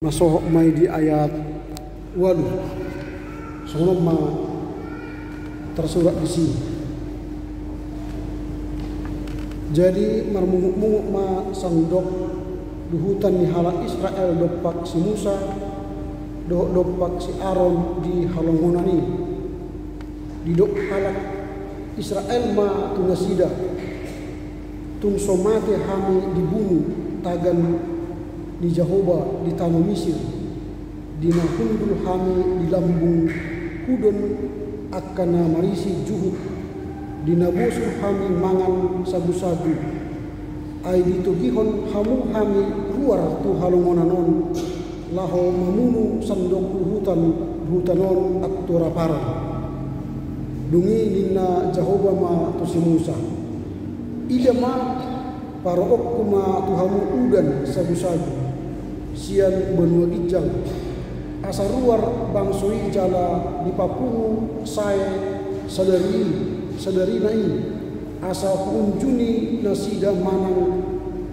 Masuk mai di ayat walu sebelum tersurat di sini. Jadi marmunguk-munguk ma sandok di hutan di halak Israel dopak si Musa dopak si Aaron di halongonani di dok halak Israel ma tunasida tung somate hami dibunuh tagan di Jahoba di tanah Mesir di nahundul hami di lambung hudon akana marisi juhud di nabosul hami mangan sabu-sabu ay ditugihon hamu hami luar tu halongonanon laho mamunu sandok hutanon at turaparan dungi nina Jahoba ma tu si Musa ida ma parook kuma tu hamu udan sabu-sabu sian benua ijang asa ruar bangsoi jala di Papua saya sadari nai asa punjuni nasida manang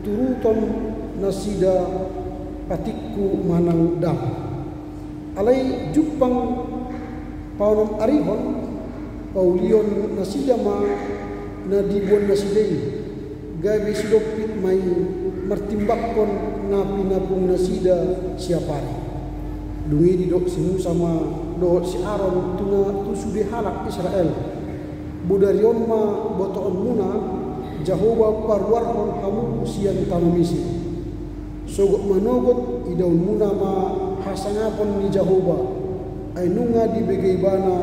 turuton nasida patikku manang dam alai jupang paunom arihon paulion nasida ma nadibuan nasidei gawe sidopit mai martimbakon napi napung nasida siapari dungi di dok si Musa ma do si Aaron tuna tu sudah halak Israel budarion ma botoon muna Jahoba parwarhon hamu sian tanah Mesir sogok manogot idaun muna ma hasangapon ni Jahoba ay nunga di begaybana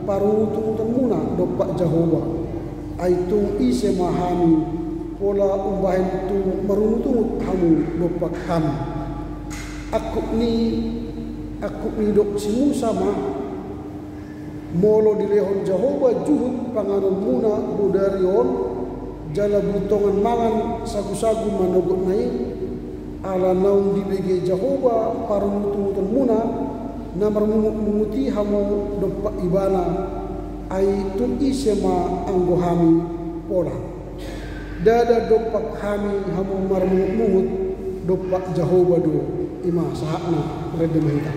parungutungutan muna dopak Jahoba ay tung ise mahami pola umbahin tu marungutungut hamu dopak hamu aku ni dok si Musa ma molo dilehon Jahoba juhud panganon muna budarion jala butongan mangan sagu-sagu manogot nai ala naung dibege Jahoba parungutungutan muna namar munguti hamu dopak ibana ay tun ise ma anggo hami pola dada dopak hami hamu marmungut dopak Jahoba do ima sahakna rede mahita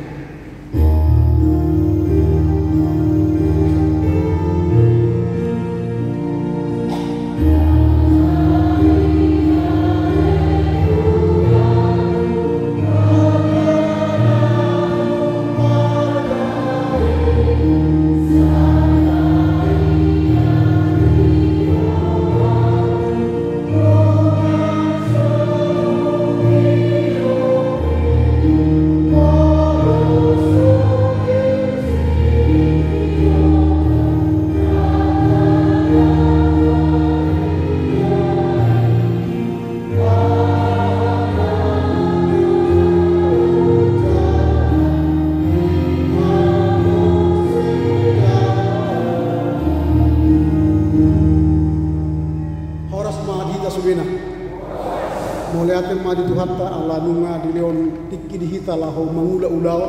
di Tuhatta Allah nunga di leon tiki di hita laho mangula-ulaw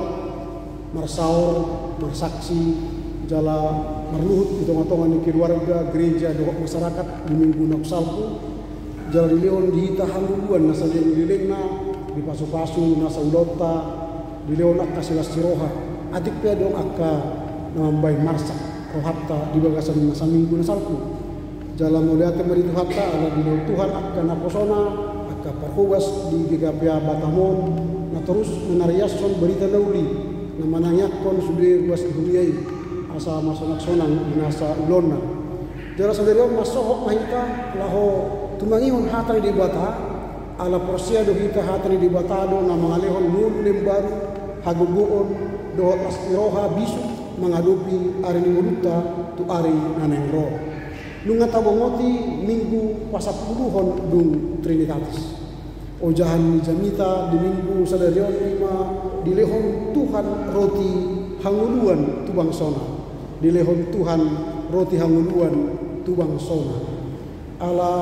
marsaur marsaksi jala marluhut di tengah-tengah ni keluarga gereja doa masyarakat di minggu naksalku jala di leon di hita hanguluan nasa leon dilengna di pasu-pasu nasa ulota di leon akka silas siroha adik pia dong akka namambay marsak rohatta di bagasan nasa minggu nasalku jala muliatin mari Tuhatta Allah di leon Tuhan akka naposona kaparhugas di GKPA Batamon na terus menariason berita nauli na manangyakon sudir was ihuliyay asa masonak-sonang dinasa ulonna jara saderion masohok mahita laho tumangihon hatari di bata ala porsia do hita hatari di batado na mangalehon nun lembaru hagubuon do astiroha bisu mengadupi ari nimuluta tu ari nanengro nunga tabongoti minggu pasapuluhon dung Trinitatis ojahan ni jamita di minggu sadarion lima dilehon Tuhan roti hanguluan tubang sona dilehon Tuhan roti hanguluan tubang sona ala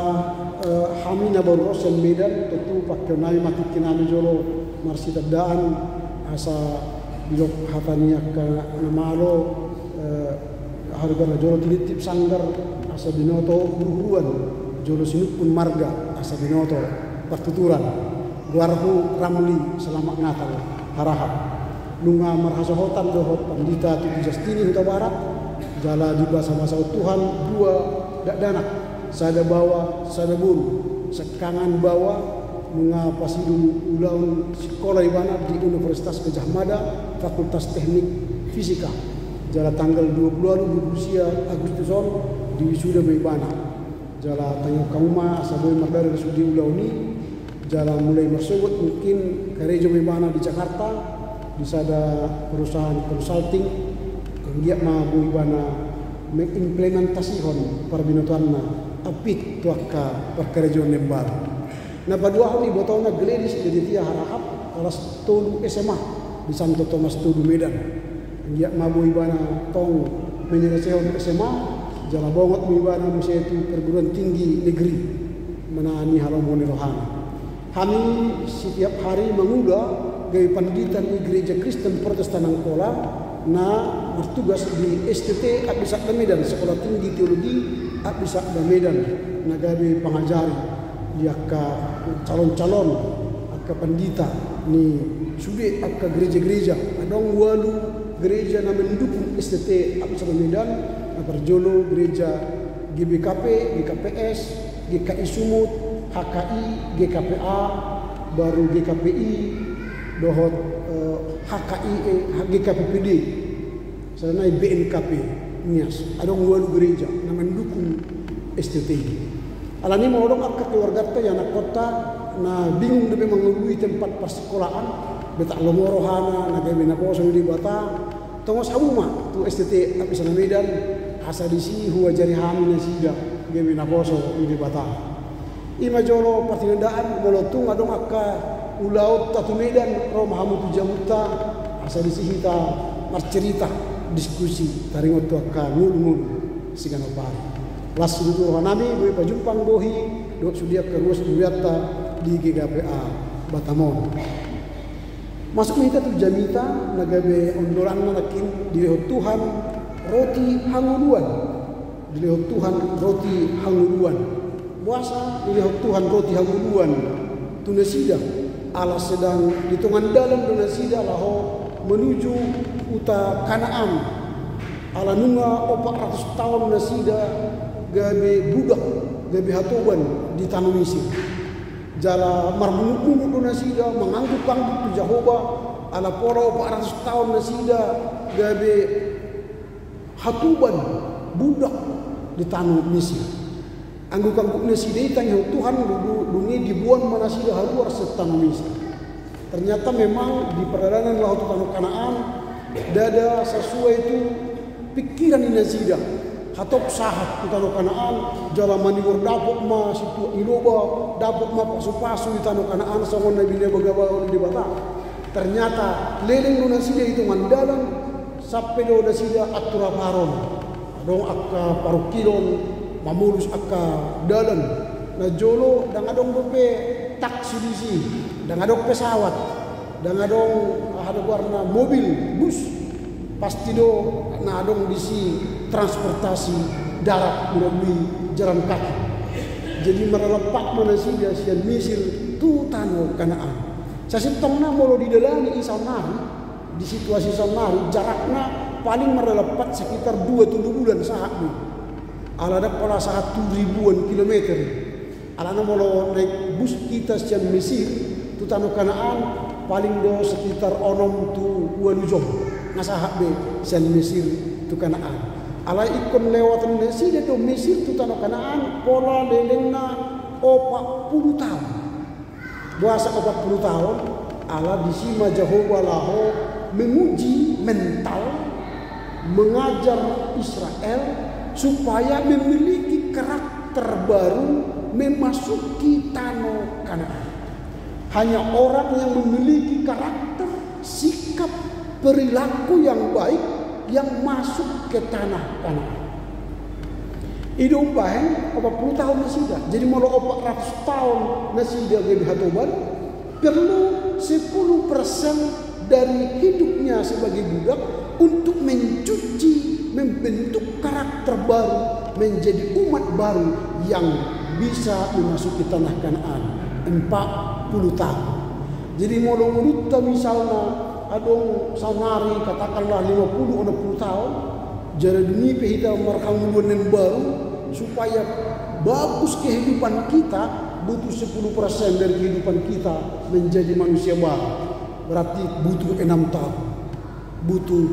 hamina baru rosen medan tentu pakionai mati kinami jolo marsita daan asa bilok hatania ka namalo harga jolo tilitip sanggar asa binoto buruan jolo sinuk pun marga asa binoto pertuturan Guarhu Ramli selamat Natal. harahap. Nunga marhasohotan dohot pandita tu Justini Huta Barat. Jala di bahasa Tuhan dua dak danak. Sada bawa, sada bulu. Sekangan bawa nunga pasidu ulaun sekolah ibana di Universitas Gajah Mada, Fakultas Teknik Fisika. Jala tanggal 20 Agustuson di wisuda ibana. Jala tanya kauma saboy mardari sudi ulauni. Jala mulai bersebut mungkin gereja ibana di Jakarta bisa ada perusahaan consulting yang ma bu ibana mengimplementasikan perbinatuanna apik tuaka pergereja lembar. Nah padua ni botolna geledis jadi tia harahap kelas tolu SMA di Santo Thomas Tudu Medan. Dia mabu ibana tong menyelesaikan SMA jala bongot ibana musia itu perguruan tinggi negeri menani halomoni rohani. Kami setiap hari menguda gaya pendidikan di gereja Kristen Protestan Angkola na bertugas di STT Abisakda Medan Sekolah Tinggi Teologi Abisakda Medan na gawe pengajari dia ke calon-calon ke pendeta ni sudah ke gereja-gereja adong walu gereja na mendukung STT Abisakda Medan na perjolo gereja GBKP, GKPS, GKI Sumut, HKI, GKPA, baru GKPI, dohot HKI, GKPPD, sana BNKP, nias. Adong walu gereja na mendukung STT. Alani mau dong akak keluarga tu yang nak kota na bingung demi mengelui tempat persekolahan, betak lomorohana na gawe na kosong di bata, tongos hamuma tu STT Abisakda Medan asa di sini huwa jari hamil sida gawe na kosong di bata. Ima jolo pertindakan molotung adong akka ulaut tatu Medan rom hamu tu jamuta asa di sini ta mas cerita diskusi taringot tu akka ngul sigana pari. Las dulu hanami boleh pajumpang bohi dok sudia keruas duwiata di GKPA Batamon. Masuk kita tu jamita nagabe ondoran nakin dilehot Tuhan roti hanguluan. Dilehot Tuhan roti hanguluan. Puasa dilehot Tuhan roti hanguluan. Tunasida alas sedang ditungan dalam tunasida laho menuju uta Kanaan. Ala nunga 400 tahun nasida gabe budak, gabe hatoban di tanah Mesir. Jala marmunuk nasida mengangguk-angguk tu Jehovah ala poro 400 tahun nasida gabe hatoban budak di tanah Mesir. Angguk-angguk nasida itang yang Tuhan dungi dibuang manasida haluar setanah Mesir. Ternyata memang di perjalanan laut tanah Kanaan dada sesuai itu pikiran nasida. Hatop sahat kita no Kanaan jalan maniwur dapok ma situ iloba dapok ma pasu-pasu di tanah Kanaan songon nabi ne bagawa di bata. Ternyata leleng no nasida itu mandalan sampai do nasida atura paron. Dong akka parukilon mamulus akka dalan. Na jolo dang adong bepe taksi disi, dang adong pesawat, dang adong ada warna mobil, bus. Pasti do na adong disi transportasi darat melalui jalan kaki. Jadi merelepak manasida sian Mesir tu tanah Kanaan. Sasitong na molo didalani isanari di situasi sanari jaraknya paling merelepak sekitar 2 bulan saat ni. Ala ada pola 1.000-an kilometer. Ala na molo naik bus kita sian Mesir tu tanah Kanaan paling do sekitar 6 tu 2 jam. Nasahak be sian Mesir tu Kanaan. Ala ikon lewatan Mesir do Mesir tu tanah Kanaan pola lelengna 40 tahun. Buasa 40 tahun ala disima Jehovah laho menguji mental mengajar Israel supaya memiliki karakter baru memasuki tanah Kanaan. Hanya orang yang memiliki karakter, sikap, perilaku yang baik yang masuk ke tanah Kanaan. Hidung bahen 40 tahun nasida. Jadi mau 400 tahun nasida gabe hatoban perlu 10% dari hidupnya sebagai budak untuk mencuci, membentuk karakter baru, menjadi umat baru yang bisa memasuki tanah Kanaan. 40 tahun. Jadi modong urutta misalnya adong sanari katakanlah 50-60 tahun, jadi dunia kita merkamuluan baru supaya bagus kehidupan kita, butuh 10% dari kehidupan kita menjadi manusia baru. Berarti butuh 6 tahun, butuh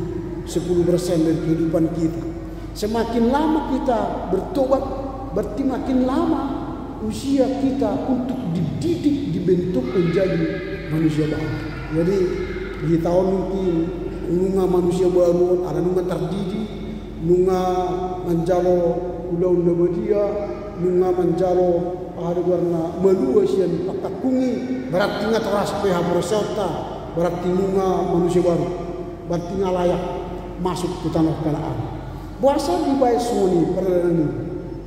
10% dari kehidupan kita. Semakin lama kita bertobat, berarti makin lama usia kita untuk dididik, dibentuk menjadi manusia baru. Jadi di tahun mungkin nunga manusia baru, ada nunga terdidik, nunga menjalo unda-unda media, nunga menjalo ada warna melua sian pakakungi, berarti nggak teras PH Borosota, berarti nunga manusia baru, berarti nggak layak masuk ke tanah Kanaan. Bahasa di bayi suni peradaban ini,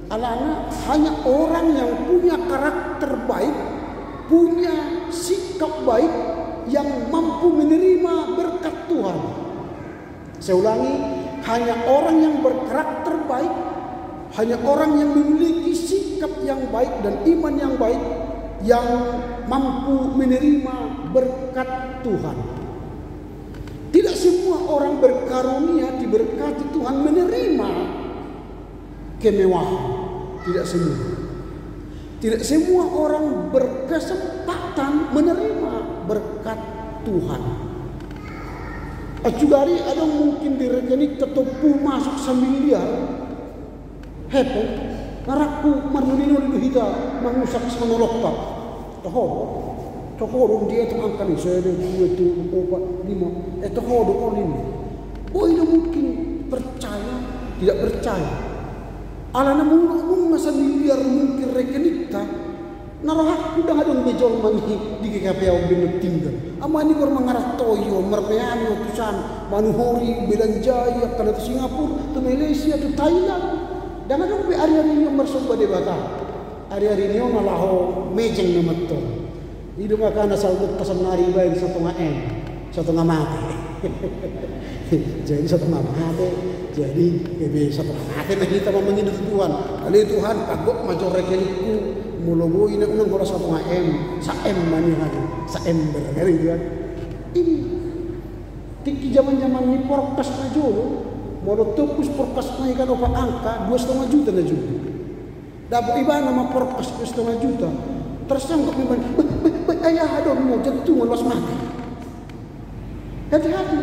anak-anak hanya orang yang punya karakter baik, punya sikap baik, yang mampu menerima berkat Tuhan. Saya ulangi, hanya orang yang berkarakter baik, hanya orang yang memiliki sikap yang baik dan iman yang baik, yang mampu menerima berkat Tuhan. Tidak semua orang berkarunia diberkati Tuhan menerima kemewahan. Tidak semua. Tidak semua orang berkesempatan menerima berkat Tuhan. Acudari ada mungkin di rekening tetepu masuk 1 miliar. Hepe, naraku marulino hita mangusak semenolok tak. Tohodong dia itu angka nih, saya ada 2, 4, 5. Tohodong ini. Oh ini mungkin percaya, tidak percaya. Alana mung masa miliar mungkin rekening tak. Narahak udah ngadong bejol mani di KKP au binu tinggal. Amani kor mangarah toyo, merpeani utusan, manuhori, belanjaya, kalau ke Singapura, ke Malaysia, ke Thailand. Dan ngadong be hari-hari ini mersumba debata. Hari-hari ini ngalaho mejeng nama to. Itu makanya salbut pesan nari baik 1,5 M, 1,5 mati. Jadi 1,5 mati. Jadi kebe 1,5 mati nah kita memangin Tuhan. Kali Tuhan kagok major rekeningku. Mulogo ini unang bola 1 M, 1 M mani hari, 1 M berkali kan. Ini tiki zaman-zaman ini porkas na jolo, mau topus porkas na ikan opa angka 2,5 juta na jolo. Dapat iba nama porkas 2,5 juta. Terus yang kok memang, ayah ada mau jatuh ngelos mati. Hati-hati.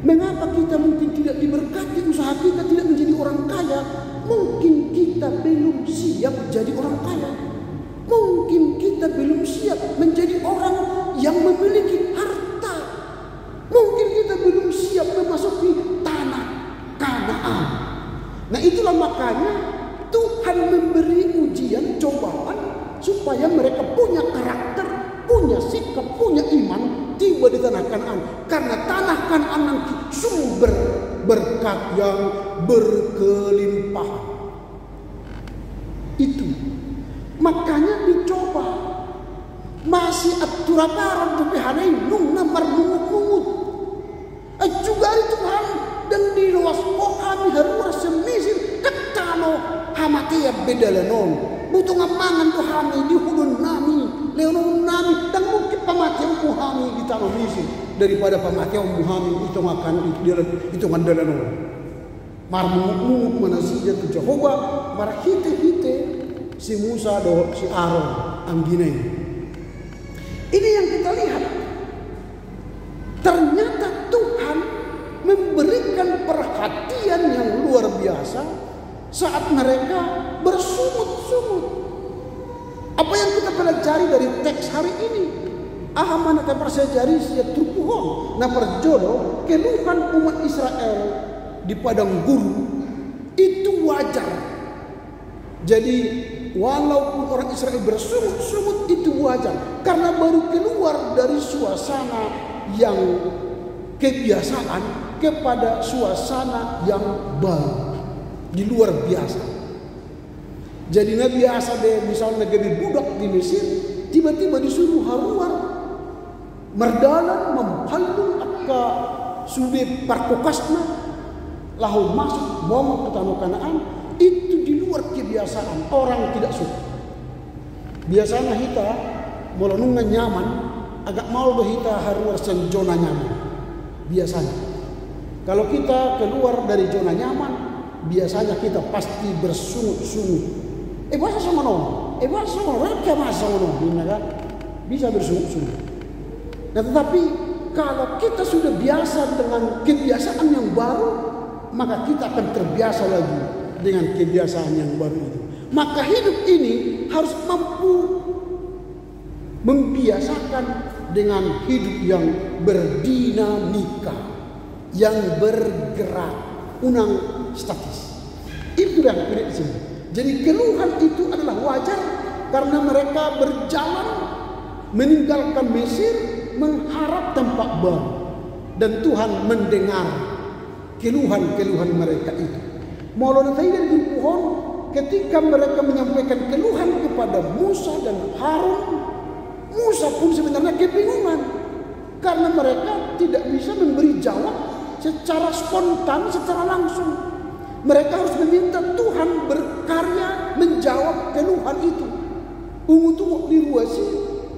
Mengapa kita mungkin tidak diberkati, usaha kita tidak menjadi orang kaya? Mungkin kita belum siap jadi orang kaya. Mungkin kita belum siap menjadi orang yang memiliki harta. Mungkin kita belum siap memasuki tanah Kanaan. Nah itulah makanya Tuhan memberi ujian, cobaan, supaya mereka punya karakter, punya sikap, punya iman, tiba di tanah Kanaan. Karena tanah Kanaan nanti sumber berkat yang berkelimpahan. Itu makanya dicoba. Masih aturaparan tuh pehanai nung namar mungut-mungut. Juga Tuhan dan di luas kami harus semisir ketano hamatia bedalanon. Butuh ngamangan tuh kami di hudun nami, leonon nami, dan mungkin pamatian kami di tanah misir daripada pamatian kami itu akan itu ngandalanon. Marmungut mana sih jatuh Jehovah, marah hite si Musa do si Aaron angginai. Ini yang kita lihat. Ternyata Tuhan memberikan perhatian yang luar biasa saat mereka bersungut-sungut. Apa yang kita pelajari dari teks hari ini? Mana kita pelajari sejak trupuhon. Nah perjodoh keluhan umat Israel di padang gurun itu wajar. Jadi walaupun orang Israel bersungut-sungut itu wajar. Karena baru keluar dari suasana yang kebiasaan kepada suasana yang baru. Di luar biasa. Jadi nabi biasa deh misalnya jadi budak di Mesir, tiba-tiba disuruh haruar merdalan memhalung akka sude parkokasna lahu masuk bawa ke tanah Kanaan. Itu di luar kebiasaan, orang tidak suka. Biasanya kita melenungnya nyaman, agak mau kita harus zona nyaman. Biasanya kalau kita keluar dari zona nyaman, biasanya kita pasti bersungut-sungut. Bahasa sama no, bahasa sama mereka masa no, kan? Bisa bersungut-sungut. Nah, tetapi kalau kita sudah biasa dengan kebiasaan yang baru, maka kita akan terbiasa lagi dengan kebiasaan yang baru itu. Maka hidup ini harus mampu membiasakan dengan hidup yang berdinamika, yang bergerak, unang statis. Itu yang tidak disini. Jadi keluhan itu adalah wajar karena mereka berjalan meninggalkan Mesir, mengharap tempat baru, dan Tuhan mendengar keluhan-keluhan mereka itu. Maulana Taidan bin Pohon ketika mereka menyampaikan keluhan kepada Musa dan Harun, Musa pun sebenarnya kebingungan karena mereka tidak bisa memberi jawab secara spontan, secara langsung. Mereka harus meminta Tuhan berkarya menjawab keluhan itu. Ungu tuh diruasi,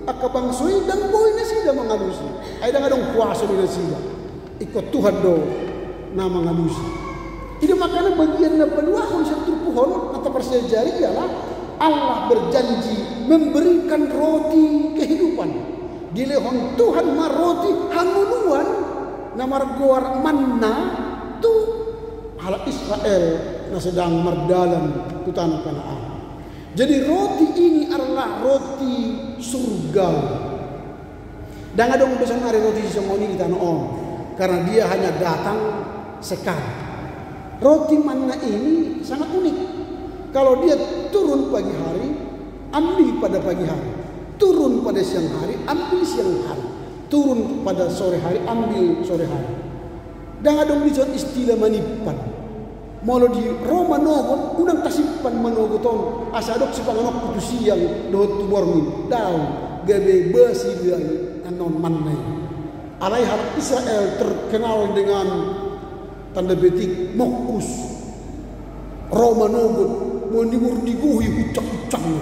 akabangsoi dan boy nasi dah mengalusi. Ada ngadong puasa di nasi dah. Ikut Tuhan do nama mengalusi. Jadi makanya bagian kedua konsep pohon atau persejari ialah Allah berjanji memberikan roti kehidupan. Dilehon Tuhan maroti hanuluan nama goar manna tu hal Israel na sedang merdalam ke tanah Kanaan. Jadi roti ini adalah roti surga. Dan ada orang besar hari roti semoni di tanah on karena dia hanya datang sekali. Roti manna ini sangat unik. Kalau dia turun pagi hari, ambil pada pagi hari. Turun pada siang hari, ambil siang hari. Turun pada sore hari, ambil sore hari. Dan ada yang istilah manipan. Mau di Roma nogot, unang tasipan manogoton. Asadok si panganok putu siang, dohot tubormi. Daun, gabe besi dia anon manai. Alai hal Israel terkenal dengan tanda betik mokus. Roma nogot, mau diguhi hucak-hucaknya.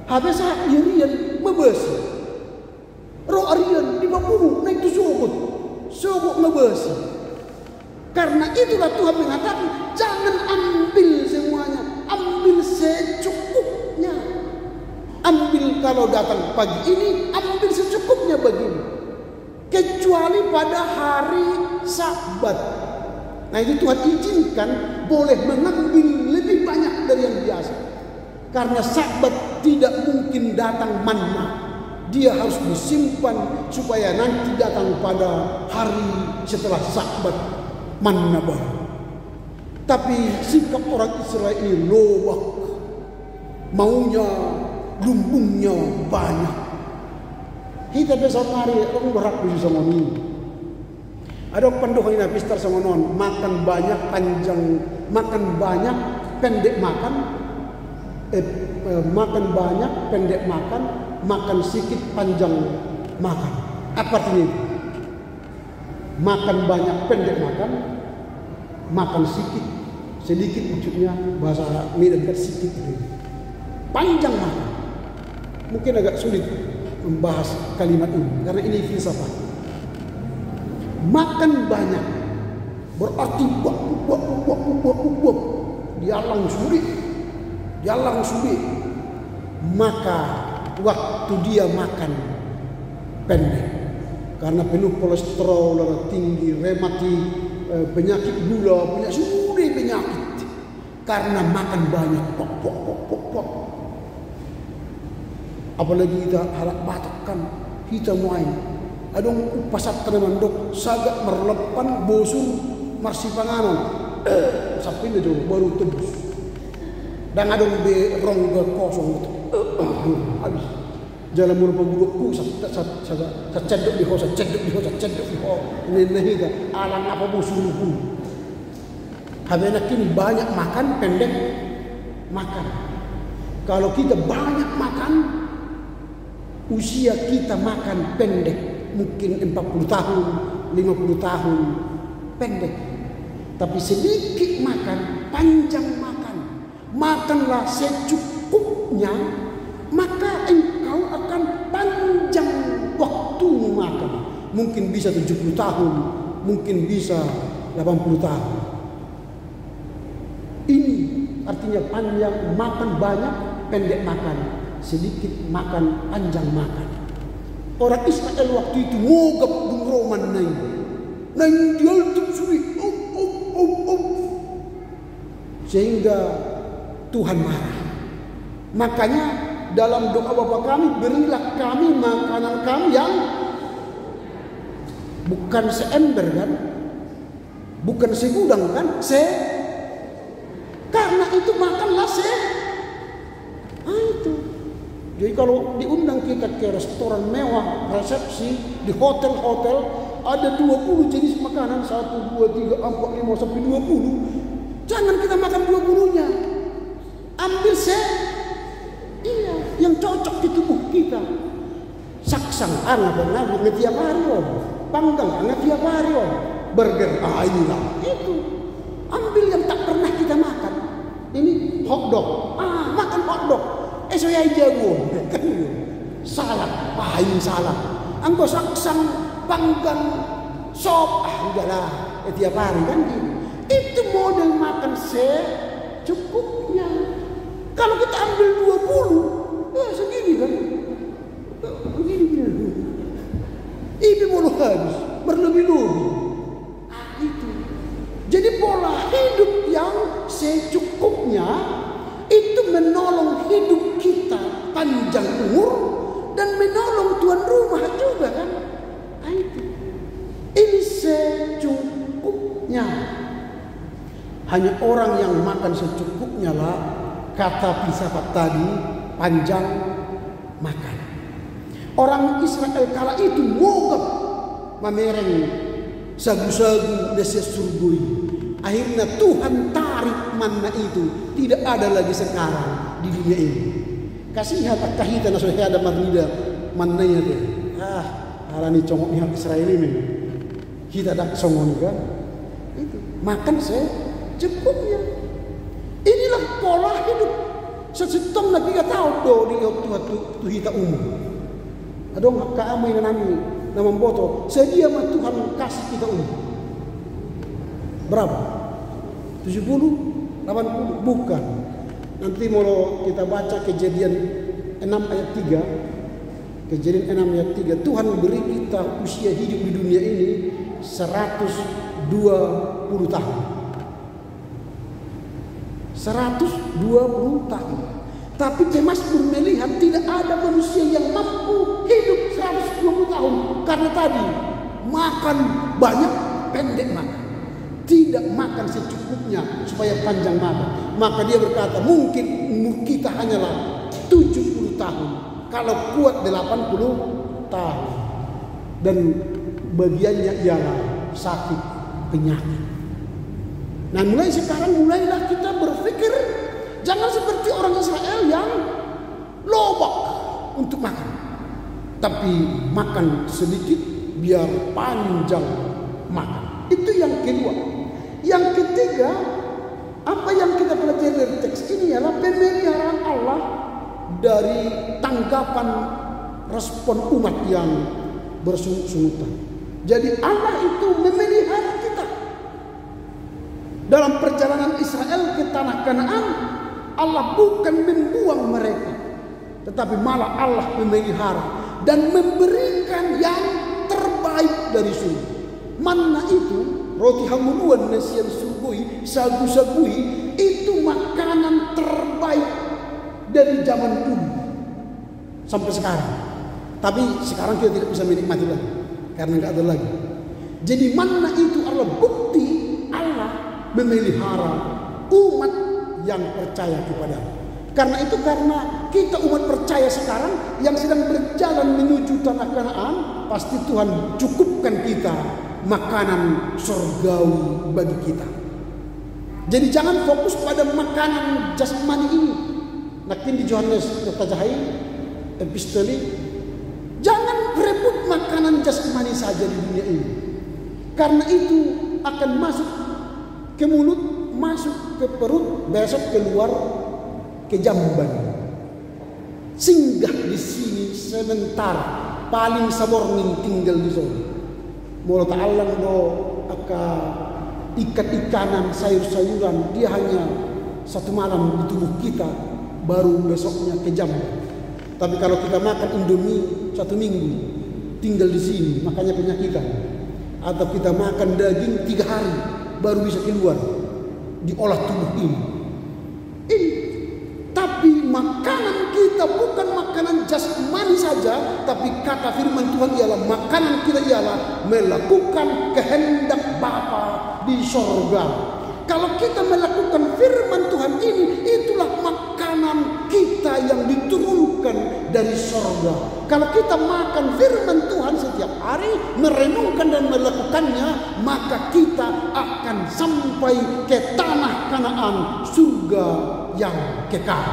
Habis irian membesi. Roh arian di bawah naik tu sobok membesi. Karena itulah Tuhan mengatakan jangan ambil semuanya, ambil secukupnya. Ambil kalau datang pagi ini, ambil secukupnya bagimu. Kecuali pada hari Sabat. Nah itu Tuhan izinkan boleh mengambil lebih banyak dari yang biasa. Karena Sabat tidak mungkin datang manna. Dia harus disimpan supaya nanti datang pada hari setelah Sabat manna baru. Tapi sikap orang Israel ini lobak. Maunya, lumbungnya banyak. Kita besok hari orang berak bisa sama ini. Ada pendohan yang pistar sama non, makan banyak panjang, makan banyak pendek makan, makan banyak pendek makan, makan sedikit panjang makan. Apa artinya? Makan banyak pendek makan, makan sedikit maksudnya bahasa Medan kan sedikit, panjang makan. Mungkin agak sulit membahas kalimat ini karena ini filsafat. Makan banyak berarti buat dialang sulit, maka waktu dia makan pendek karena penuh kolesterol, darah tinggi, rematik, penyakit gula, penyakit karena makan banyak pok. Apalagi kita harap batakkan kita main. Adong upasat tenaman dok sagak merlepan bosun marsi panganan sampai itu baru tebus. Dan adong be rongga kosong itu habis jalan merupakan gulukku saya cedok di hosa ini alang apa bosunku. Habis kini banyak makan pendek makan. Kalau kita banyak makan usia kita makan pendek. Mungkin 40 tahun, 50 tahun, pendek. Tapi sedikit makan, panjang makan. Makanlah secukupnya, maka engkau akan panjang mungkin bisa 70 tahun, mungkin bisa 80 tahun. Ini artinya panjang makan banyak, pendek makan, sedikit makan, panjang makan. Orang Israel waktu itu mogap dung Roman naik dial suri, sehingga Tuhan marah. Makanya dalam doa Bapa kami, berilah kami makanan kami yang bukan seember kan, bukan segudang kan, karena itu makanlah itu. Jadi kalau diundang kita ke restoran mewah, resepsi di hotel-hotel, ada 20 jenis makanan, 1, 2, 3, 4, 5 sampai 20. Jangan kita makan 20-nya. Ambil yang cocok di tubuh kita. Saksang anak tiap hari panggang anak tiap hari burger inilah itu. Ambil yang tak pernah kita makan. Ini hotdog, makan hotdog. Saya jago kan, salad, ini salad. Anggo saksang panggang sop, udahlah tiap hari kan gitu. Itu model makan secukupnya. Kalau kita ambil 20, segini kan, begini. Ini baru habis, berlebih-lebih. Itu. Jadi pola hidup yang secukupnya itu menolong hidup kita panjang umur dan menolong tuan rumah juga kan. Itu. Ini secukupnya. Hanya orang yang makan secukupnya lah, kata filsafat tadi, panjang makan. Orang Israel kala itu mogap mamereng sagu-sagu desa surgui. Akhirnya Tuhan tarik manna itu, tidak ada lagi sekarang di dunia ini. Kasihan tak kahita na ada marnida mannanya deh. Arani congok ni hak Israel ini. Kita dak songon kan. Itu makan secukupnya. Inilah pola hidup. Sesitong na kita tahu do di tu hita umum. Adong kaamay na nami na mamboto. Sedia mah Tuhan kasih kita umum. Berapa? 70? 80? Bukan. Nanti mau kita baca Kejadian 6 ayat 3. Kejadian 6 ayat 3. Tuhan beri kita usia hidup di dunia ini 120 tahun. 120 tahun. Tapi Mazmur melihat tidak ada manusia yang mampu hidup 120 tahun. Karena tadi makan banyak, pendek makan. Tidak makan secukupnya supaya panjang makan. Maka dia berkata mungkin umur kita hanyalah 70 tahun. Kalau kuat 80 tahun. Dan bagiannya ialah sakit, penyakit. Nah mulai sekarang mulailah kita berpikir. Jangan seperti orang Israel yang lobak untuk makan. Tapi makan sedikit biar panjang makan. Itu yang kedua. Yang ketiga, apa yang kita pelajari dari teks ini adalah pemeliharaan Allah dari tanggapan respon umat yang bersungut-sungutan. Jadi Allah itu memelihara kita. Dalam perjalanan Israel ke tanah Kanaan, Allah bukan membuang mereka, tetapi malah Allah memelihara dan memberikan yang terbaik dari surga. Manna itu, roti hamuluan nasian surgui, sagu-sagui, itu makanan terbaik dari zaman dulu sampai sekarang. Tapi sekarang kita tidak bisa menikmati lagi karena nggak ada lagi. Jadi manna itu adalah bukti Allah memelihara umat yang percaya kepada. Karena itu, karena kita umat percaya sekarang yang sedang berjalan menuju tanah Kanaan, pasti Tuhan cukupkan kita makanan surgawi bagi kita. Jadi jangan fokus pada makanan jasmani ini. Nakin di Yohanes Tajahai epistoli, jangan rebut makanan jasmani saja di dunia ini. Karena itu akan masuk ke mulut, masuk ke perut, besok keluar ke jamban. Singgah di sini sebentar, paling saborning tinggal di sana. Mula ta'alang do aka ikan-ikanan, sayur-sayuran, dia hanya satu malam di tubuh kita, baru besoknya kejam. Tapi kalau kita makan Indomie 1 minggu, tinggal di sini, makanya penyakitan. Atau kita makan daging 3 hari, baru bisa keluar, diolah tubuh ini. Tapi makanan kita bukan makanan jasmani saja, tapi kata firman Tuhan ialah makanan kita ialah melakukan kehendak Bapa di sorga. Kalau kita melakukan firman Tuhan ini, itulah makanan kita yang diturunkan dari sorga. Kalau kita makan firman Tuhan setiap hari, merenungkan dan melakukannya, maka kita akan sampai ke tanah Kanaan, surga yang kekal.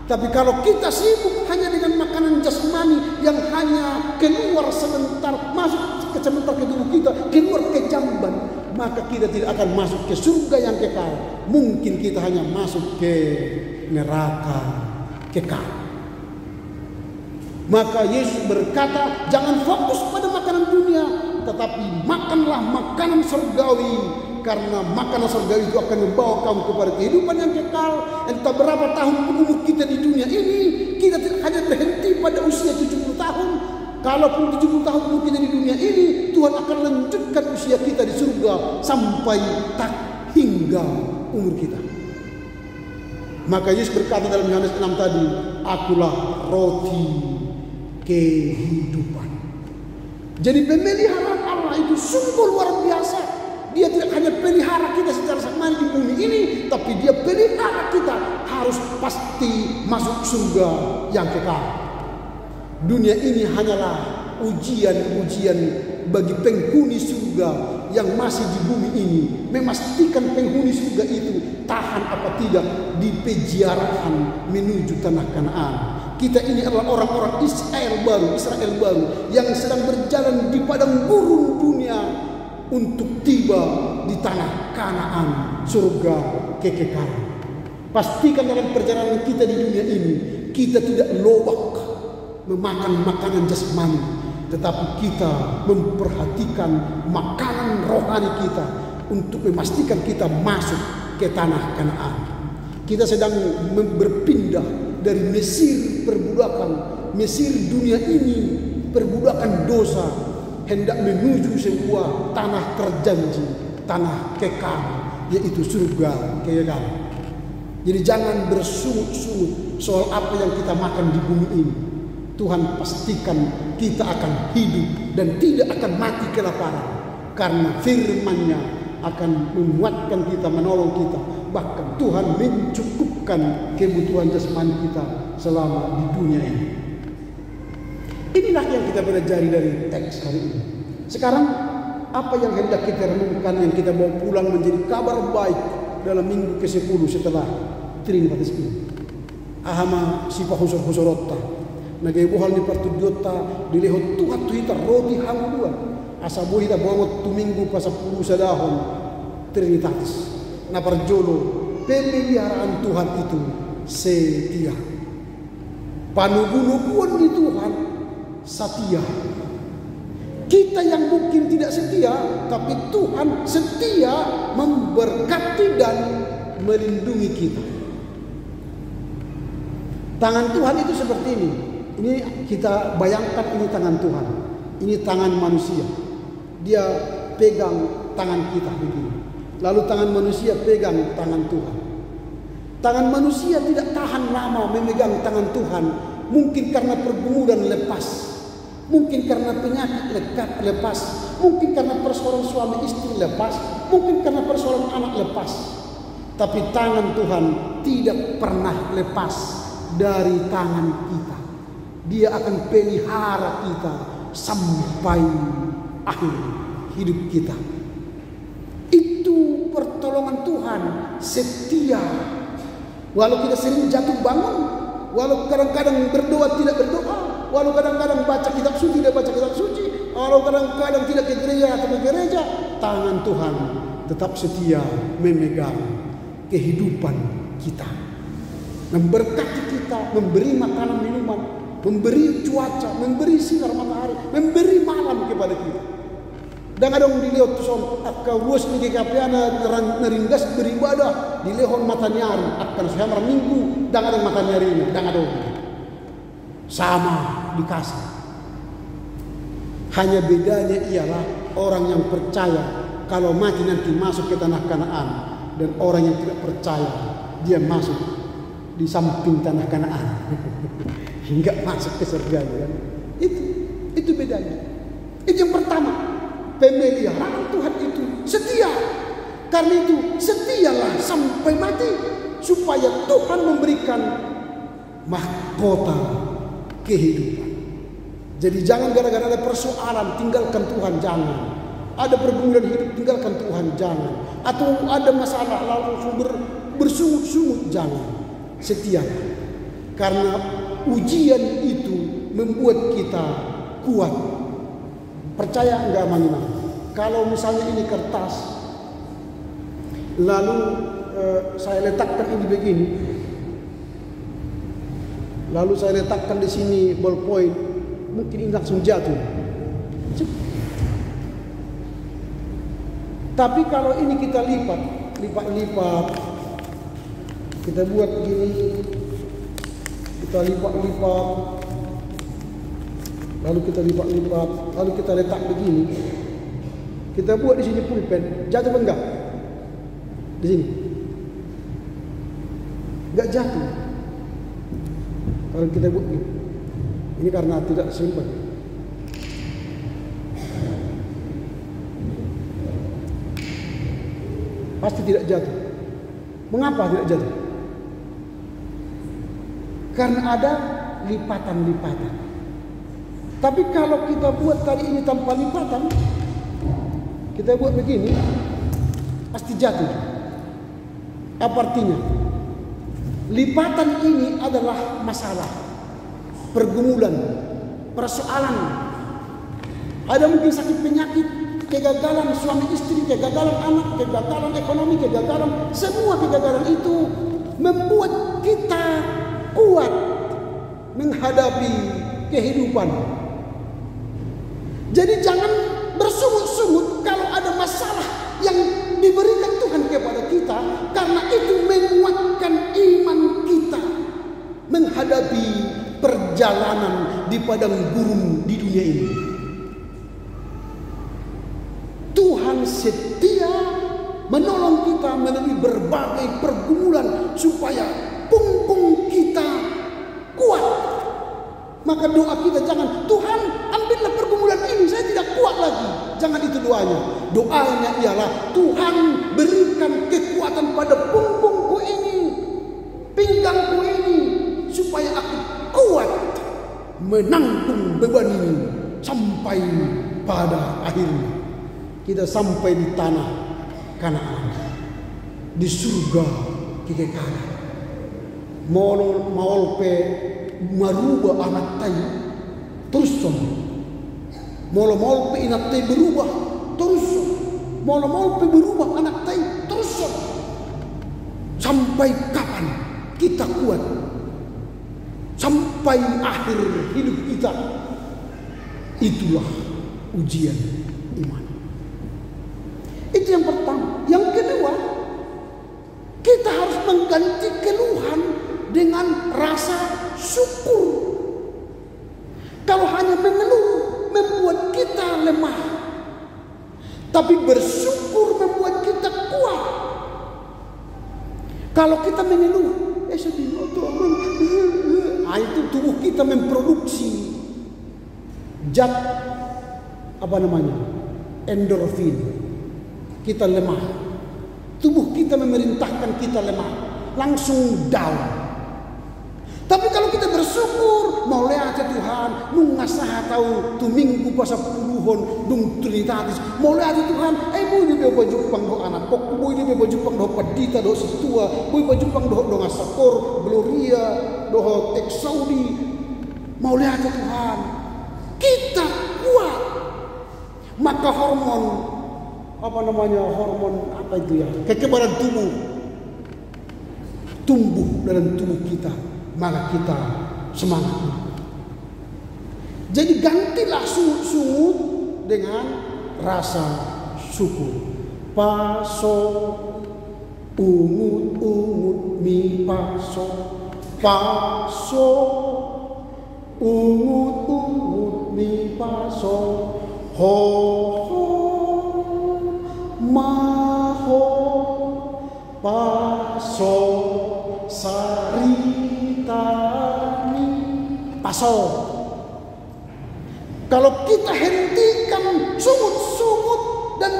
Tapi kalau kita sibuk hanya dengan makanan jasmani yang hanya keluar sebentar, masuk sebentar ke tubuh kita, keluar ke jamban, maka kita tidak akan masuk ke surga yang kekal. Mungkin kita hanya masuk ke neraka kekal. Maka Yesus berkata, jangan fokus pada makanan dunia, tetapi makanlah makanan surgawi. Karena makanan surgawi itu akan membawa kamu kepada kehidupan yang kekal. Entah berapa tahun umur kita di dunia ini, kita tidak hanya berhenti pada usia 70 tahun. Kalaupun 70 tahun umur kita di dunia ini, Tuhan akan lanjutkan usia kita di surga sampai tak hingga umur kita. Maka Yesus berkata dalam Yohanes 6 tadi, akulah roti kehidupan. Jadi pemeliharaan Allah itu sungguh luar biasa. Dia tidak hanya pelihara kita secara jasmani di bumi ini, tapi dia pelihara kita harus pasti masuk surga yang kekal. Dunia ini hanyalah ujian-ujian bagi penghuni surga yang masih di bumi ini, memastikan penghuni surga itu tahan apa tidak di peziarahan menuju tanah Kanaan. Kita ini adalah orang-orang Israel baru yang sedang berjalan di padang gurun dunia untuk tiba di tanah Kanaan, surga kekekalan. Pastikan dalam perjalanan kita di dunia ini, kita tidak lobak memakan makanan jasmani, tetapi kita memperhatikan makanan rohani kita untuk memastikan kita masuk ke tanah Kanaan. Kita sedang berpindah dari Mesir perbudakan, Mesir dunia ini perbudakan dosa, hendak menuju sebuah tanah terjanji, tanah kekal, yaitu surga kekal. Jadi jangan bersungut-sungut soal apa yang kita makan di bumi ini. Tuhan pastikan kita akan hidup dan tidak akan mati kelaparan, karena firman-Nya akan menguatkan kita, menolong kita. Bahkan Tuhan mencukupkan kebutuhan jasmani kita selama di dunia ini. Inilah yang kita pelajari dari teks hari ini. Sekarang apa yang hendak kita renungkan, yang kita bawa pulang menjadi kabar baik dalam minggu ke-10 setelah Trinitatis ini. Ahama sipa husor-husorotta nagaybuhal ni partudyotta dilehot tuhat tuhita roti hanguduan asabuhita buangot tuminggu pa 10 sadahon Trinitatis na parjolo pemeliharaan Tuhan itu setia. Panubu-nubuan di Tuhan setia. Kita yang mungkin tidak setia, tapi Tuhan setia memberkati dan melindungi kita. Tangan Tuhan itu seperti ini. Ini kita bayangkan, ini tangan Tuhan. Ini tangan manusia. Dia pegang tangan kita begini. Lalu tangan manusia pegang tangan Tuhan. Tangan manusia tidak tahan lama memegang tangan Tuhan. Mungkin karena pergumulan lepas. Mungkin karena penyakit lepas. Mungkin karena persoalan suami istri lepas. Mungkin karena persoalan anak lepas. Tapi tangan Tuhan tidak pernah lepas dari tangan kita. Dia akan pelihara kita sampai akhir hidup kita. Itu pertolongan Tuhan setia. Walau kita sering jatuh bangun, walau kadang-kadang berdoa tidak berdoa, walau kadang-kadang baca kitab suci tidak baca kitab suci, walau kadang-kadang tidak ke gereja atau ke gereja, tangan Tuhan tetap setia memegang kehidupan kita, memberkati kita, memberi makanan minuman, memberi cuaca, memberi sinar matahari, memberi malam kepada kita. Dan ada orang dilihat tu som akka ruas ni kapiana neringas beribadah di lehon mata nyari akan sama minggu dan ada mata nyari ini dan ada sama dikasih. Hanya bedanya ialah orang yang percaya kalau mati nanti masuk ke tanah Kanaan dan orang yang tidak percaya dia masuk di samping tanah Kanaan hingga masuk ke surga kan. Itu bedanya. Itu yang pertama. Pemeliharaan Tuhan itu setia. Karena itu setialah sampai mati supaya Tuhan memberikan mahkota kehidupan. Jadi jangan gara-gara ada persoalan tinggalkan Tuhan, jangan. Ada pergumulan hidup tinggalkan Tuhan, jangan. Atau ada masalah lalu bersungut-sungut, jangan. Setia. Karena ujian itu membuat kita kuat. Percaya enggak Manina? Kalau misalnya ini kertas, lalu saya letakkan ini begini, lalu saya letakkan di sini ballpoint, mungkin ini langsung jatuh. Tapi kalau ini kita lipat, kita buat gini, kita lipat, lalu kita lipat, lalu kita letak begini. Kita buat di sini pulpen, jatuh enggak? Di sini. Enggak jatuh. Kalau kita buat begini. Ini karena tidak simpan. Pasti tidak jatuh. Mengapa tidak jatuh? Karena ada lipatan-lipatan. Tapi kalau kita buat tadi ini tanpa lipatan, kita buat begini, pasti jatuh. Apa artinya? Lipatan ini adalah masalah, pergumulan, persoalan. Ada mungkin sakit penyakit, kegagalan suami istri, kegagalan anak, kegagalan ekonomi, kegagalan, semua kegagalan itu membuat kita kuat menghadapi kehidupan. Jadi jangan bersungut-sungut kalau ada masalah yang diberikan Tuhan kepada kita, karena itu menguatkan iman kita menghadapi perjalanan di padang gurun di dunia ini. Tuhan setia menolong kita melalui berbagai pergumulan supaya punggung kita kuat. Maka doa kita jangan, Tuhan ambillah pergumulan ini, saya tidak kuat lagi. Jangan itu doanya. Doanya ialah, Tuhan berikan kekuatan pada punggungku ini, pinggangku ini, supaya aku kuat menanggung beban ini sampai pada akhirnya kita sampai di tanah Kanaan, di surga kekekalan. Maolpe merubah anak tai terus mol pe anak tai berubah terus mol pe berubah anak tai terus sampai kapan kita kuat, sampai akhir hidup kita. Itulah ujian iman. Itu yang pertama. Yang kedua, kita harus mengganti keluhan dengan rasa syukur. Kalau hanya mengeluh membuat kita lemah, tapi bersyukur membuat kita kuat. Kalau kita mengeluh, itu tubuh kita memproduksi zat endorfin. Kita lemah, tubuh kita memerintahkan kita lemah, langsung down. Tapi kalau kita bersyukur, mau lihat Tuhan, nung ngasah tahu tu minggu pas puluhan, dung trinitatis, mau lihat Tuhan, boy ni baju pang do anak kok, boy ni baju pang do padita do situa, boy baju pang do ngasakor, gloria, do tek Saudi, mau lihat Tuhan, kita kuat. Maka hormon kekebalan tubuh tumbuh dalam tubuh kita, maka kita semangat. Jadi gantilah sungut-sungut dengan rasa syukur. Paso ungut-ungut mi paso, paso ungut-ungut mi paso, ho ho maho paso saritani paso. Kalau kita hentikan sungut-sungut dan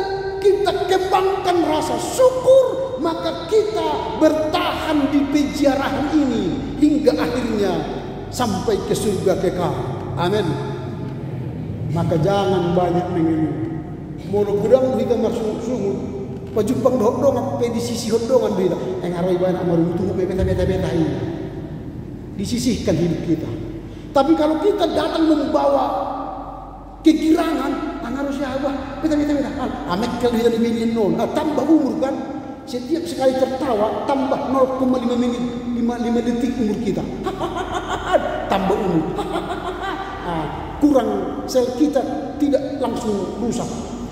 kita kembangkan rasa syukur, maka kita bertahan di peziarahan ini hingga akhirnya sampai ke surga kekal. Amin. Maka jangan banyak mengeluh. Mulu gudang kita masuk-sungut. Pajumpang doang pe di sisi hodongan beda. Ngarai banyak maru tunggu beta ini. Disisihkan hidup kita. Tapi kalau kita datang membawa kegirangan, harusnya apa? Beta. Amek kalau kita dimilih nol, tambah umur kan? Setiap sekali tertawa tambah 0,5 menit, 5 detik umur kita. Tambah umur. Kurang sel kita tidak langsung rusak.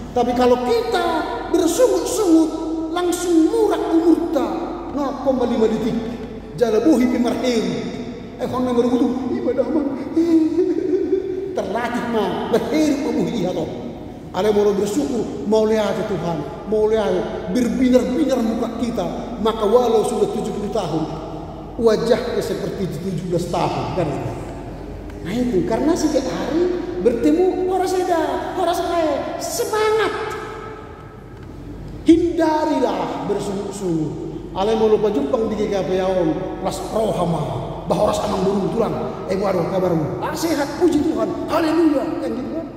Tapi kalau kita bersungut-sungut langsung murah umur kita 0,5 detik. Jalabuhi pemarhir. Kalau nomor itu ibadah mah. Terlatih mah berhirup memuhi atau ada mau bersyukur, mau lihat Tuhan, mau lihat berbinar-binar muka kita, maka walau sudah 70 tahun wajahnya seperti 17 tahun kan. Nah itu karena setiap hari bertemu orang saya semangat. Hindarilah bersungut-sungut. Ale mau lupa jumpang di GKP-on ras rohama. Bahwa orang amang burung tulang, waduh kabarmu, sehat puji Tuhan, haleluya, kan gitu kan?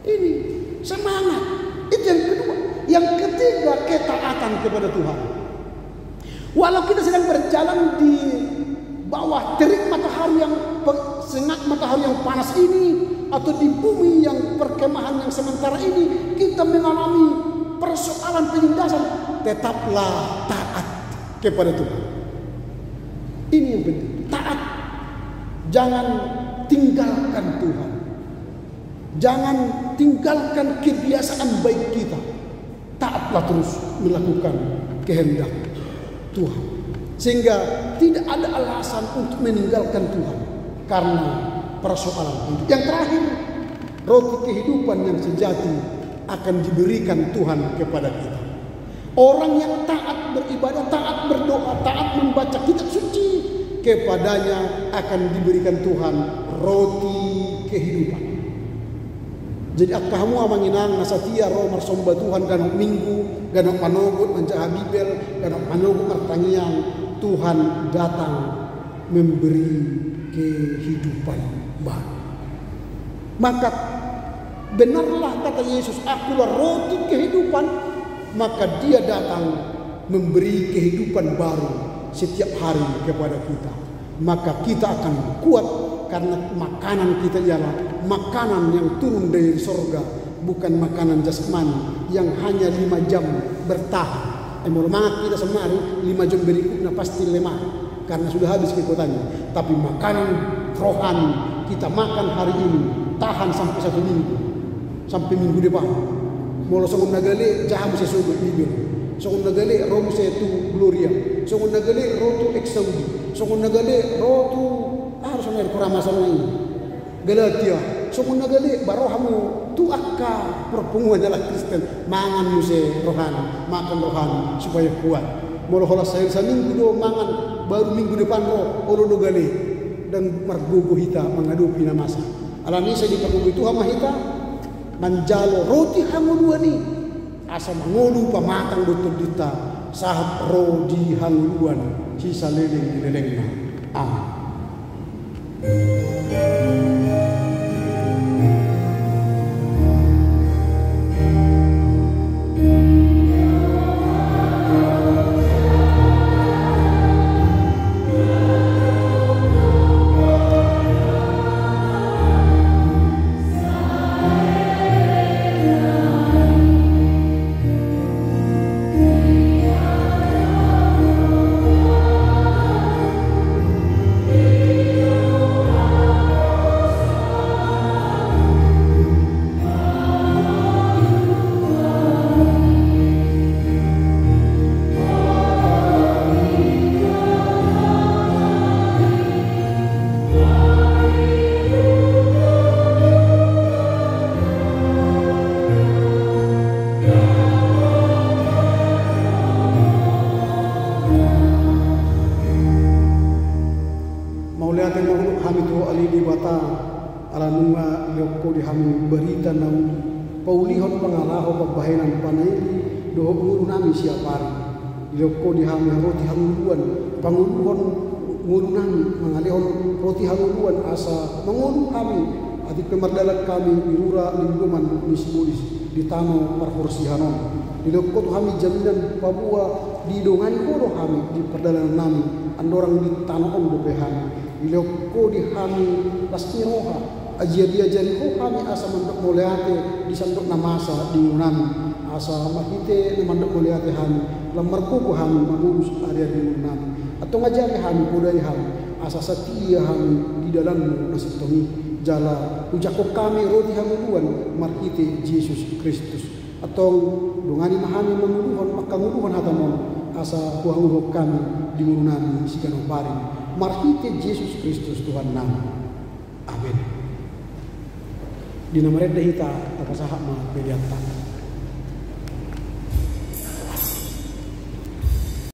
Ini semangat. Itu yang kedua. Yang ketiga, ketaatan kepada Tuhan. Walau kita sedang berjalan di bawah terik matahari yang sengat matahari yang panas ini, atau di bumi yang perkemahan yang sementara ini, kita mengalami persoalan penindasan, tetaplah taat kepada Tuhan. Ini yang penting. Taat. Jangan tinggalkan Tuhan. Jangan tinggalkan kebiasaan baik kita. Taatlah terus melakukan kehendak Tuhan. Sehingga tidak ada alasan untuk meninggalkan Tuhan karena persoalan hidup. Yang terakhir, roti kehidupan yang sejati akan diberikan Tuhan kepada kita. Orang yang taat beribadah, taat berdoa, taat membaca kitab suci, kepadanya akan diberikan Tuhan roti kehidupan. Jadi kamu amanginang nasatia roh marsomba Tuhan ganok minggu, ganok manogot manjaha bibel, ganok manogot artangiang, Tuhan datang memberi kehidupan baru. Maka benarlah kata Yesus, akulah roti kehidupan, maka dia datang memberi kehidupan baru setiap hari kepada kita. Maka kita akan kuat karena makanan kita ialah makanan yang turun dari surga, bukan makanan jasmani yang hanya 5 jam bertahan. Semangat kita semari 5 jam berikutnya pasti lemah karena sudah habis kekuatannya. Tapi makanan rohani kita makan hari ini tahan sampai 1 minggu, sampai minggu depan. Molo songon nagale jahamu sesuatu bibir. Songon nagale romu setu gloria. Songon nagale rotu exaudi. Songon nagale rotu harus nair kurama sama ini. Galatia. Songon nagale barohamu tu akka perpunguan adalah Kristen. Mangan muse rohani, makan rohani supaya kuat. Molo holas sayur saminggu do mangan baru minggu depan roh olo do gale dan margogo hita menghadapi namasa. Alami saya dipergogo itu hama hita manjalo roti hanguluani asa mangolu pamatang betul dita sahab rodi hanguluan sisa leleng lelengna. bunga iloko di hamu berita nau paulihon pangalaho pabahenan panai doho nguru nami siapari iloko di hamu roti hamuluan panguluhon nguru nami mengalihon roti hamuluan asa mengulu kami ati pemardalan kami irura lingkungan nismulis di tanah parhorsihanon iloko tu kami jaminan Papua di dongan kodo kami di perdalan nami andorang di tanah on bebehan iloko di kami lasni roha dia jari ko kami asa mandok moleate di sandok namasa di nami asa mahite mandok moleate kami lamar ko kami mangurus area di nami atau ngajari kami podai kami asa setia kami di dalammu nasitongi jala ujako kami roti hamuluan marhite Yesus Kristus atau dongani mahami manguluhon makanguluhon hatamon asa kuhanguruh kami di nami sigano paring marhite Yesus Kristus Tuhan nami. Amin. Di nama reda hita, apa sahak ma beliatan.